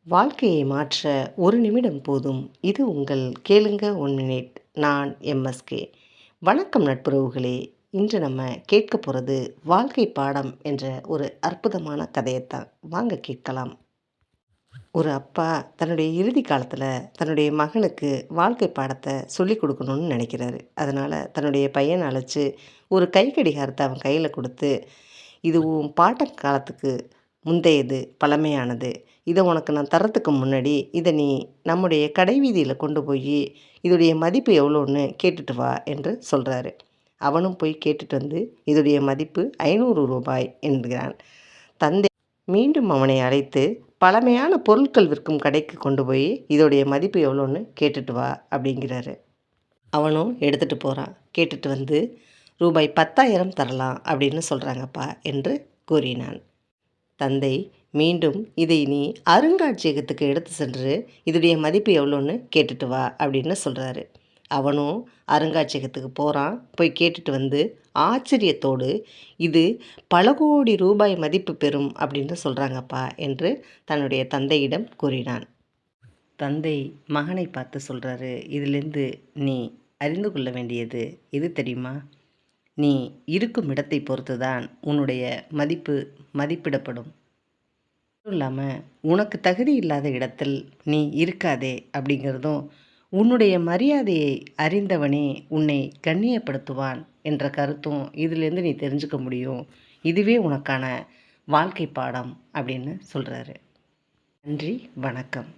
வாழ்க்கையை மாற்ற ஒரு நிமிடம் போதும். இது உங்கள் கேளுங்க 1 மினிட். நான் எம்எஸ்கே. வணக்கம் நட்புறவுகளே. இன்று நம்ம கேட்க போகிறது வாழ்க்கை பாடம் என்ற ஒரு அற்புதமான கதையைத்தான். வாங்க கேட்கலாம். ஒரு அப்பா தன்னுடைய இறுதி காலத்தில் தன்னுடைய மகனுக்கு வாழ்க்கை பாடத்தை சொல்லிக் கொடுக்கணும்னு நினைக்கிறாரு. அதனால் தன்னுடைய பையனை அழைச்சி ஒரு கை கடிகாரத்தை அவன் கையில் கொடுத்து, இது உன் பாட்ட காலத்துக்கு முந்தையது, பழமையானது. இதை உனக்கு நான் தர்றதுக்கு முன்னாடி இதை நீ நம்முடைய கடை வீதியில் கொண்டு போய் இதோடைய மதிப்பு எவ்வளோன்னு கேட்டுட்டு வா என்று சொல்கிறாரு. அவனும் போய் கேட்டுட்டு வந்து இதோடைய மதிப்பு 500 ரூபாய் என்கிறான். தந்தை மீண்டும் அவனை அழைத்து பழமையான பொருட்கள் விற்கும் கடைக்கு கொண்டு போய் இதோடைய மதிப்பு எவ்வளோன்னு கேட்டுட்டு வா அப்படிங்கிறாரு. அவனும் எடுத்துகிட்டு போகிறான். கேட்டுட்டு வந்து ரூபாய் 10,000 தரலாம் அப்படின்னு சொல்கிறாங்கப்பா என்று கூறினான். தந்தை மீண்டும் இதை நீ அருங்காட்சியகத்துக்கு எடுத்து சென்று இதோடைய மதிப்பு எவ்வளோன்னு கேட்டுட்டு வா அப்படின்னு சொல்கிறாரு. அவனும் அருங்காட்சியகத்துக்கு போகிறான். போய் கேட்டுட்டு வந்து ஆச்சரியத்தோடு இது பல கோடி ரூபாய் மதிப்பு பெறும் அப்படின்னு சொல்கிறாங்கப்பா என்று தன்னுடைய தந்தையிடம் கூறினான். தந்தை மகனை பார்த்து சொல்கிறாரு, இதிலிருந்து நீ அறிந்து கொள்ள வேண்டியது எது தெரியுமா? நீ இருக்கும் இடத்தை பொறுத்து தான் உன்னுடைய மதிப்பிடப்படும். அதுவும் இல்லாமல் உனக்கு தகுதி இல்லாத இடத்தில் நீ இருக்காதே அப்படிங்கிறதும், உன்னுடைய மரியாதையை அறிந்தவனே உன்னை கண்ணியப்படுத்துவான் என்ற கருத்தும் இதிலேருந்து நீ தெரிஞ்சுக்க முடியும். இதுவே உனக்கான வாழ்க்கை பாடம் அப்படின்னு சொல்கிறாரு. நன்றி, வணக்கம்.